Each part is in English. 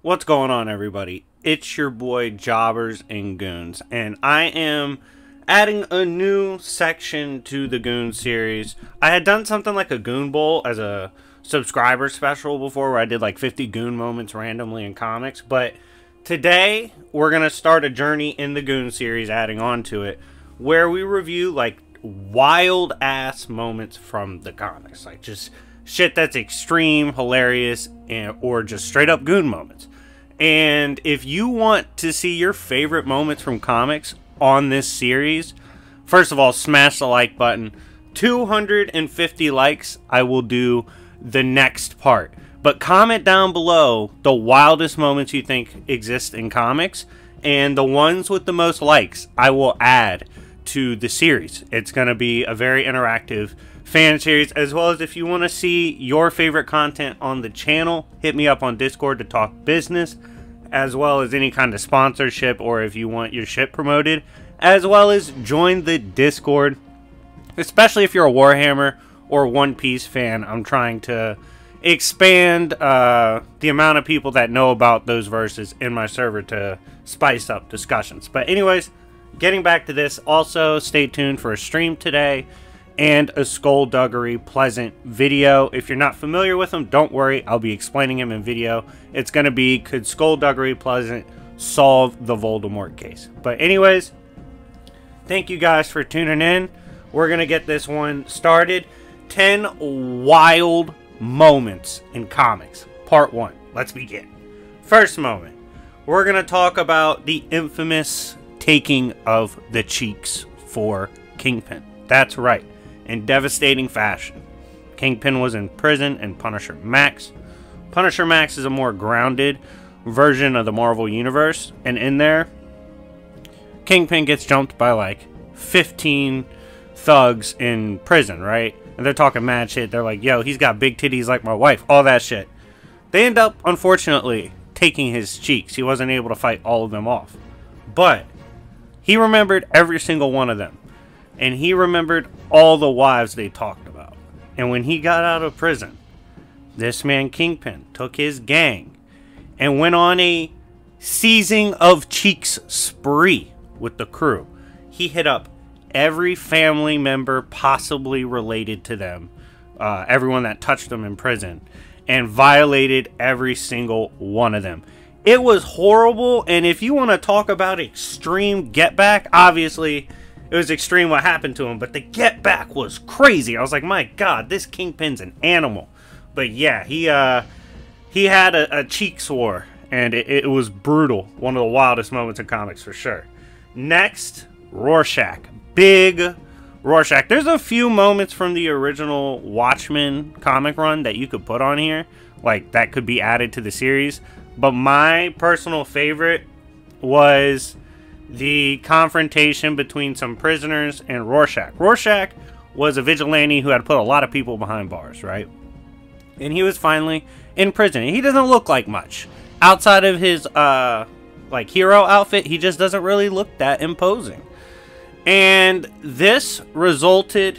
What's going on, everybody? It's your boy Jobbers and Goons, and I am adding a new section to the Goon series. I had done something like a Goon Bowl as a subscriber special before, where I did like 50 Goon moments randomly in comics, but today we're going to start a journey in the Goon series, adding on to it, where we review like wild ass moments from the comics, like just shit that's extreme, hilarious, or just straight up Goon moments. And if you want to see your favorite moments from comics on this series, first of all, smash the like button. 250 likes, I will do the next part. But comment down below the wildest moments you think exist in comics, and the ones with the most likes I will add to the series. It's going to be a very interactive fan series, as well as if you want to see your favorite content on the channel, hit me up on Discord to talk business, as well as any kind of sponsorship, or if you want your shit promoted, as well as join the Discord, especially if you're a Warhammer or One Piece fan. I'm trying to expand the amount of people that know about those verses in my server to spice up discussions. But anyways, getting back to this, also stay tuned for a stream today and a Skullduggery Pleasant video. If you're not familiar with him, don't worry, I'll be explaining him in video. It's going to be, could Skullduggery Pleasant solve the Voldemort case? But anyways, thank you guys for tuning in. We're going to get this one started. 10 wild moments in comics, part 1. Let's begin. First moment, we're going to talk about the infamous taking of the cheeks for Kingpin. That's right. In devastating fashion. Kingpin was in prison in Punisher Max. Punisher Max is a more grounded version of the Marvel Universe, and in there, Kingpin gets jumped by like 15 thugs in prison, right? And they're talking mad shit. They're like, yo, he's got big titties like my wife, all that shit. They end up, unfortunately, taking his cheeks. He wasn't able to fight all of them off. But he remembered every single one of them. And he remembered all the wives they talked about. And when he got out of prison, this man Kingpin took his gang and went on a seizing of cheeks spree with the crew. He hit up every family member possibly related to them, everyone that touched them in prison, and violated every single one of them. It was horrible, and if you want to talk about extreme get back, obviously it was extreme what happened to him, but the get back was crazy. I was like, my god, this Kingpin's an animal. But yeah, he had a cheeks war, and it was brutal. One of the wildest moments in comics for sure. Next, Rorschach. Big Rorschach. There's a few moments from the original Watchmen comic run that you could put on here, like that could be added to the series. But my personal favorite was the confrontation between some prisoners and Rorschach. Rorschach was a vigilante who had put a lot of people behind bars, right? And he was finally in prison. He doesn't look like much. Outside of his like hero outfit, he just doesn't really look that imposing. And this resulted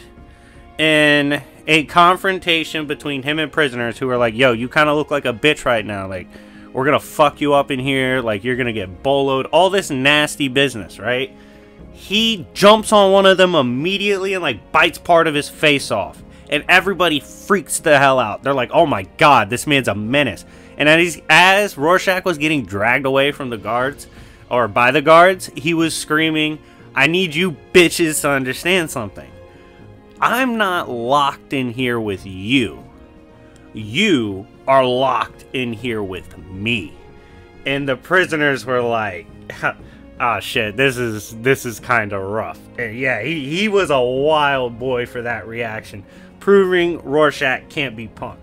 in a confrontation between him and prisoners who were like, yo, you kind of look like a bitch right now. Like, we're going to fuck you up in here. Like, you're going to get boloed. All this nasty business, right? He jumps on one of them immediately and, like, bites part of his face off. And everybody freaks the hell out. They're like, oh, my God, this man's a menace. And as Rorschach was getting dragged away from the guards, or by the guards, he was screaming, I need you bitches to understand something. I'm not locked in here with you. You are locked in here with me. And the prisoners were like, oh shit, this is kind of rough. And yeah, he was a wild boy for that reaction, proving Rorschach can't be punked.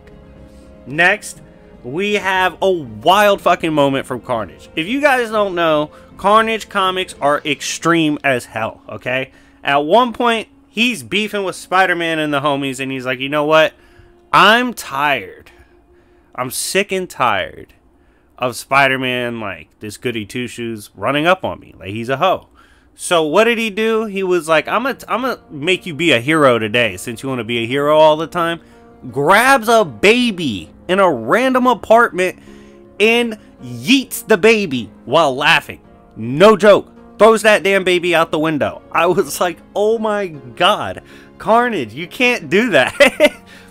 Next, we have a wild fucking moment from Carnage. If you guys don't know, Carnage comics are extreme as hell, okay? At one point, he's beefing with Spider-Man and the homies, and he's like, you know what? I'm tired. I'm sick and tired of Spider-Man, like, this goody two-shoes running up on me. Like, he's a hoe. So what did he do? He was like, I'm gonna make you be a hero today, since you want to be a hero all the time. Grabs a baby in a random apartment and yeets the baby while laughing. No joke. Throws that damn baby out the window. I was like, oh my god. Carnage, you can't do that.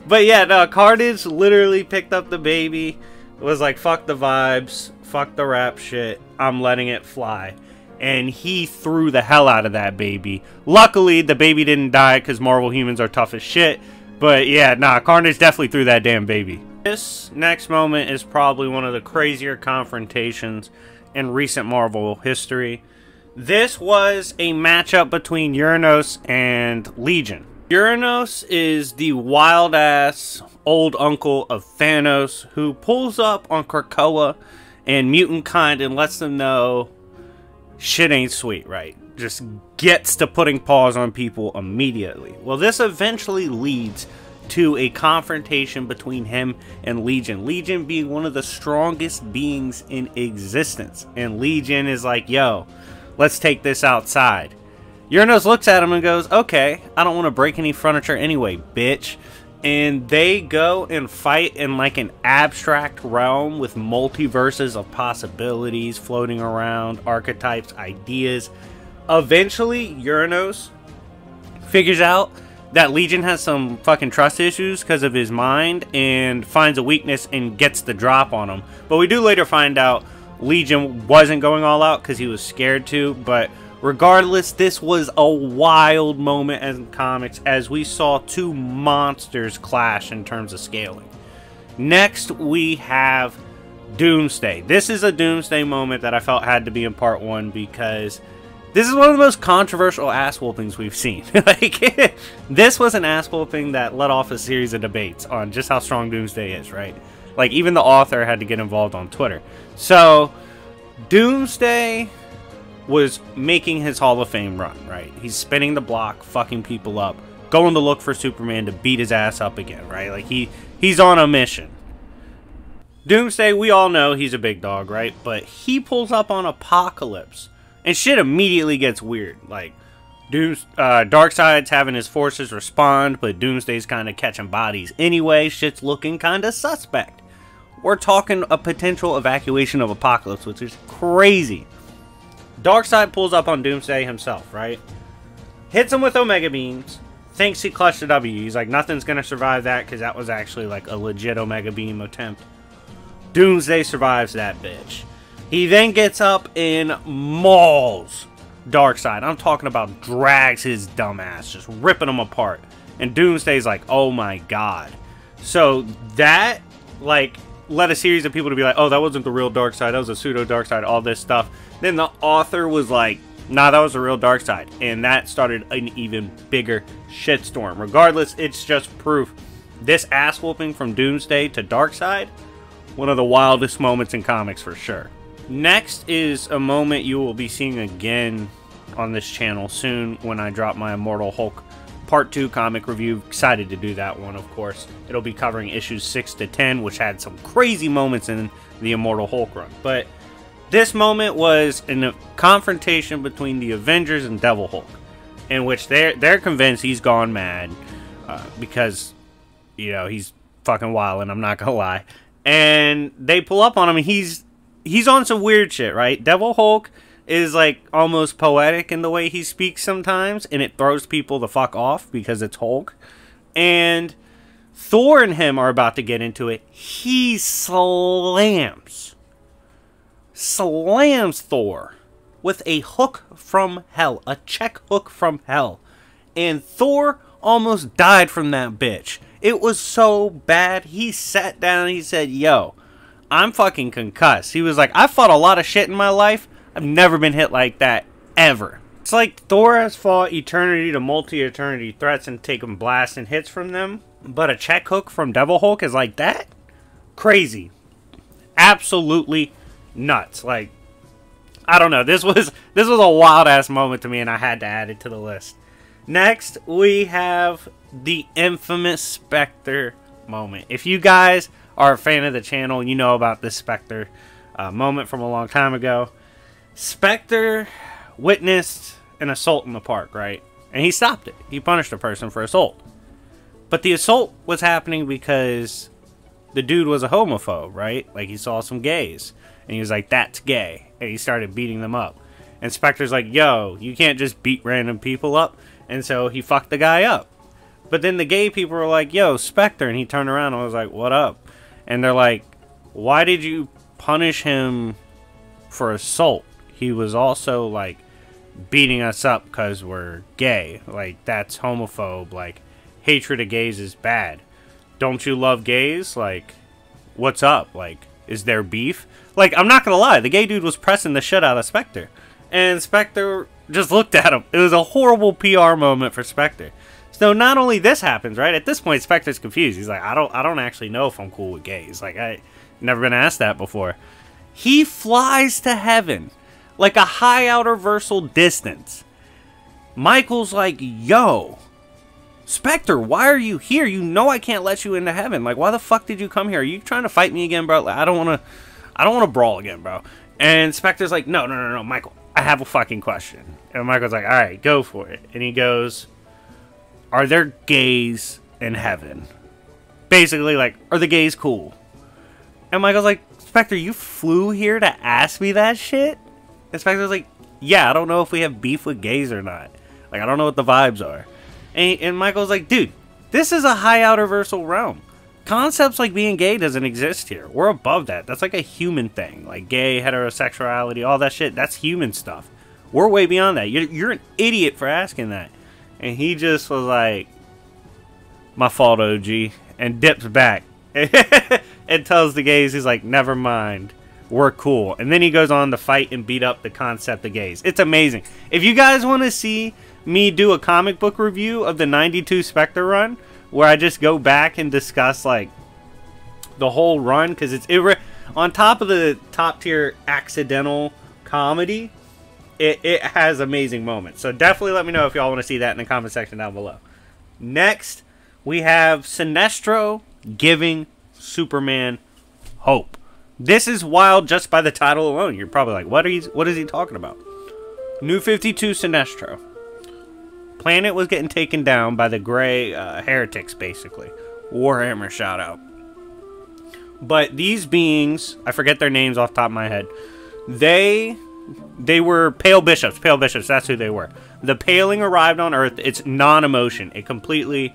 But yeah, no, Carnage literally picked up the baby. Was like, fuck the vibes. Fuck the rap shit. I'm letting it fly. And he threw the hell out of that baby. Luckily, the baby didn't die because Marvel humans are tough as shit. But yeah, nah, Carnage definitely threw that damn baby. This next moment is probably one of the crazier confrontations in recent Marvel history. This was a matchup between Uranos and Legion. Uranos is the wild-ass old uncle of Thanos who pulls up on Krakoa and mutant kind and lets them know shit ain't sweet, right? Just gets to putting paws on people immediately. Well, this eventually leads to a confrontation between him and Legion. Legion being one of the strongest beings in existence. And Legion is like, yo, let's take this outside. Uranos looks at him and goes, okay, I don't want to break any furniture anyway, bitch. And they go and fight in like an abstract realm with multiverses of possibilities floating around, archetypes, ideas. Eventually, Uranos figures out that Legion has some fucking trust issues because of his mind and finds a weakness and gets the drop on him. But we do later find out Legion wasn't going all out because he was scared to. But regardless, this was a wild moment in comics as we saw two monsters clash in terms of scaling. Next, we have Doomsday. This is a Doomsday moment that I felt had to be in part one because this is one of the most controversial ass whoopings we've seen. Like, this was an ass whooping that let off a series of debates on just how strong Doomsday is, right? Like, even the author had to get involved on Twitter. So, Doomsday was making his Hall of Fame run, right? He's spinning the block, fucking people up, going to look for Superman to beat his ass up again, right? Like, he's on a mission. Doomsday, we all know he's a big dog, right? But he pulls up on Apocalypse. And shit immediately gets weird. Like, Darkseid's having his forces respond, but Doomsday's kind of catching bodies anyway. Shit's looking kind of suspect. We're talking a potential evacuation of Apocalypse, which is crazy. Darkseid pulls up on Doomsday himself, right? Hits him with Omega Beams. Thinks he clutched a W. He's like, nothing's going to survive that because that was actually like a legit Omega Beam attempt. Doomsday survives that bitch. He then gets up and mauls Darkseid. I'm talking about drags his dumb ass, just ripping him apart. And Doomsday's like, oh my god. So that, like, led a series of people to be like, oh, that wasn't the real Darkseid, that was a pseudo Darkseid, all this stuff. Then the author was like, nah, that was the real Darkseid. And that started an even bigger shitstorm. Regardless, it's just proof. This ass whooping from Doomsday to Darkseid, one of the wildest moments in comics for sure. Next is a moment you will be seeing again on this channel soon when I drop my Immortal Hulk Part 2 comic review. Excited to do that one, of course. It'll be covering issues 6 to 10, which had some crazy moments in the Immortal Hulk run. But this moment was in a confrontation between the Avengers and Devil Hulk, in which they're convinced he's gone mad because, you know, he's fucking wild, and I'm not gonna lie. And they pull up on him, and he's on some weird shit, right? Devil Hulk is like almost poetic in the way he speaks sometimes, and it throws people the fuck off because it's Hulk. And Thor and him are about to get into it. He slams Thor with a hook from hell, a check hook from hell. And Thor almost died from that bitch. It was so bad. He sat down and he said, yo, I'm fucking concussed. He was like, I fought a lot of shit in my life. I've never been hit like that, ever. It's like Thor has fought eternity to multi-eternity threats and taken blasts and hits from them. But a check hook from Devil Hulk is like that? Crazy. Absolutely nuts. Like, I don't know. This was a wild-ass moment to me, and I had to add it to the list. Next, we have the infamous Spectre moment. If you guys are a fan of the channel, you know about this Spectre moment from a long time ago. Spectre witnessed an assault in the park, right? And he stopped it. He punished a person for assault. But the assault was happening because the dude was a homophobe, right? Like, he saw some gays. And he was like, that's gay. And he started beating them up. And Spectre's like, yo, you can't just beat random people up. And so he fucked the guy up. But then the gay people were like, yo, Spectre. And he turned around and was like, what up? And they're like, why did you punish him for assault? He was also, like, beating us up because we're gay. Like, that's homophobe. Like, hatred of gays is bad. Don't you love gays? Like, what's up? Like, is there beef? Like, I'm not gonna lie, the gay dude was pressing the shit out of Spectre. And Spectre just looked at him. It was a horrible PR moment for Spectre. So not only this happens, right? At this point, Spectre's confused. He's like, I don't actually know if I'm cool with gays. Like, I never been asked that before. He flies to heaven. Like a high outer versal distance. Michael's like, yo, Spectre, why are you here? You know I can't let you into heaven. Like, why the fuck did you come here? Are you trying to fight me again, bro? Like, I don't want to brawl again, bro. And Spectre's like, no, Michael, I have a fucking question. And Michael's like, all right, go for it. And he goes, are there gays in heaven? Basically, like, are the gays cool? And Michael's like, Spectre, you flew here to ask me that shit? And Spectre's like, yeah, I don't know if we have beef with gays or not. Like, I don't know what the vibes are. And Michael's like, dude, this is a high outer versal realm. Concepts like being gay doesn't exist here. We're above that. That's like a human thing. Like gay, heterosexuality, all that shit, that's human stuff. We're way beyond that. You're an idiot for asking that. And he just was like, my fault, OG. And dips back. And tells the gays, he's like, never mind. We're cool. And then he goes on to fight and beat up the concept of gays. It's amazing. If you guys want to see me do a comic book review of the 92 Spectre run, where I just go back and discuss, like, the whole run, because it's on top of the top tier accidental comedy, it has amazing moments. So definitely let me know if y'all want to see that in the comment section down below. Next, we have Sinestro giving Superman hope. This is wild just by the title alone. You're probably like, what is he talking about? New 52 Sinestro. Planet was getting taken down by the gray heretics, basically. Warhammer shout out. But these beings, I forget their names off the top of my head, they were Pale Bishops. Pale Bishops, that's who they were. The Paling arrived on Earth. It's non-emotion. It completely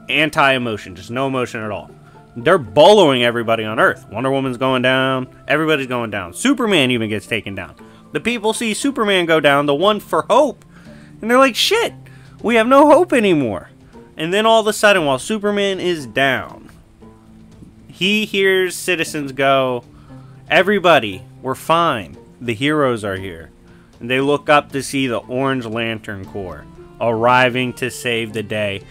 anti-emotion. Just no emotion at all. They're boloing everybody on Earth. Wonder Woman's going down. Everybody's going down. Superman even gets taken down. The people see Superman go down, the one for hope, and they're like, shit, we have no hope anymore. And then all of a sudden, while Superman is down, he hears citizens go, everybody, we're fine. The heroes are here. And they look up to see the Orange Lantern Corps arriving to save the day.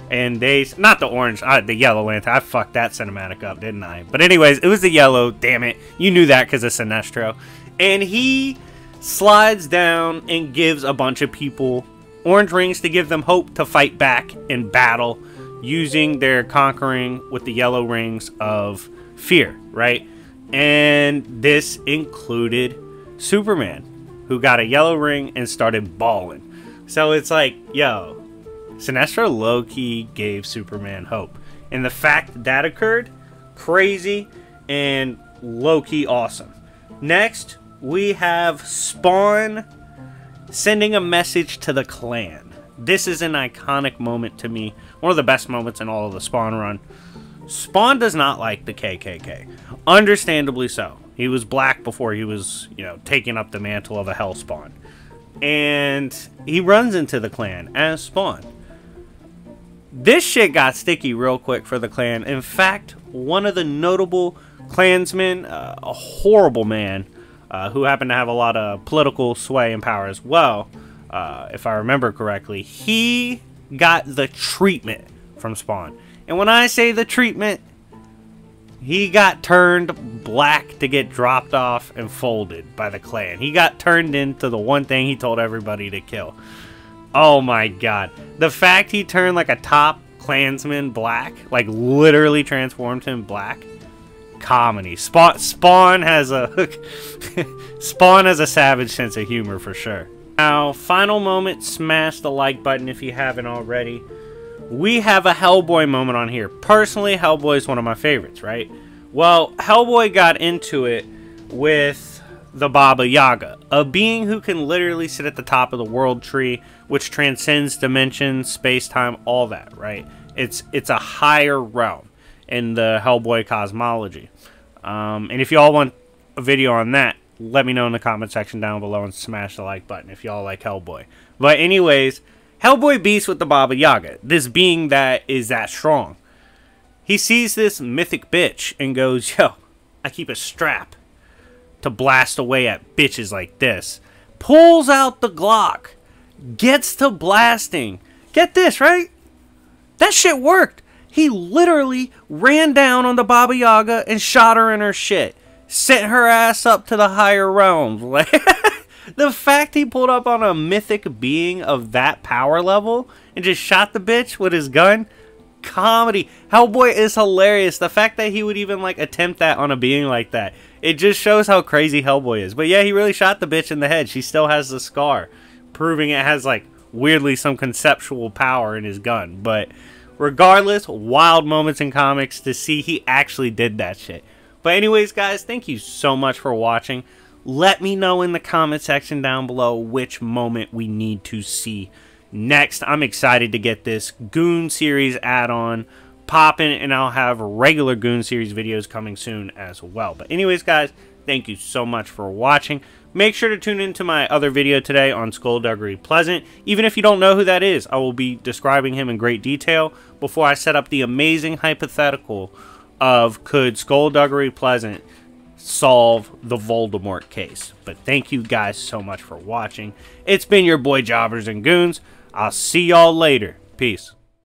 And not the orange, the yellow lantern. I fucked that cinematic up, didn't I? But anyways, it was the yellow, damn it. You knew that because of Sinestro. And he slides down and gives a bunch of people orange rings to give them hope to fight back in battle using their conquering with the yellow rings of fear, right? And this included Superman, who got a yellow ring and started bawling. So it's like, yo, Sinestro low-key gave Superman hope. And the fact that occurred, crazy and low-key awesome. Next, we have Spawn sending a message to the clan. This is an iconic moment to me. One of the best moments in all of the Spawn run. Spawn does not like the KKK. Understandably so. He was black before he was, taking up the mantle of a Hellspawn. And he runs into the clan as Spawn. This shit got sticky real quick for the clan. In fact, one of the notable clansmen, a horrible man, who happened to have a lot of political sway and power as well, if I remember correctly, he got the treatment from Spawn. And when I say the treatment, he got turned black to get dropped off and folded by the clan. He got turned into the one thing he told everybody to kill. Oh my god. The fact he turned like a top clansman black, like literally transformed him black. Comedy. Spawn has a Spawn has a savage sense of humor for sure. Now, final moment, smash the like button if you haven't already. We have a Hellboy moment on here. Personally, Hellboy is one of my favorites, right? Well, Hellboy got into it with the Baba Yaga, a being who can literally sit at the top of the world tree, which transcends dimensions, space-time, all that, right? It's a higher realm in the Hellboy cosmology. And if y'all want a video on that, let me know in the comment section down below and smash the like button if y'all like Hellboy. But anyways, Hellboy beasts with the Baba Yaga, this being that is that strong. He sees this mythic bitch and goes, yo, I keep a strap to blast away at bitches like this. Pulls out the Glock, gets to blasting. Get this, right? That shit worked. He literally ran down on the Baba Yaga and shot her in her shit. Sent her ass up to the higher realms. The fact he pulled up on a mythic being of that power level and just shot the bitch with his gun, comedy. Hellboy is hilarious. The fact that he would even like attempt that on a being like that, it just shows how crazy Hellboy is. But yeah, he really shot the bitch in the head. She still has the scar, proving it has like weirdly some conceptual power in his gun. But regardless, wild moments in comics to see he actually did that shit. But anyways, guys, thank you so much for watching. Let me know in the comment section down below which moment we need to see next. I'm excited to get this Goon series add-on popping, and I'll have regular Goon series videos coming soon as well. But anyways, guys, thank you so much for watching. Make sure to tune into my other video today on Skullduggery Pleasant. Even if you don't know who that is, I will be describing him in great detail before I set up the amazing hypothetical of could Skullduggery Pleasant solve the Voldemort case. But thank you guys so much for watching. It's been your boy Jobbers and Goons. I'll see y'all later. Peace.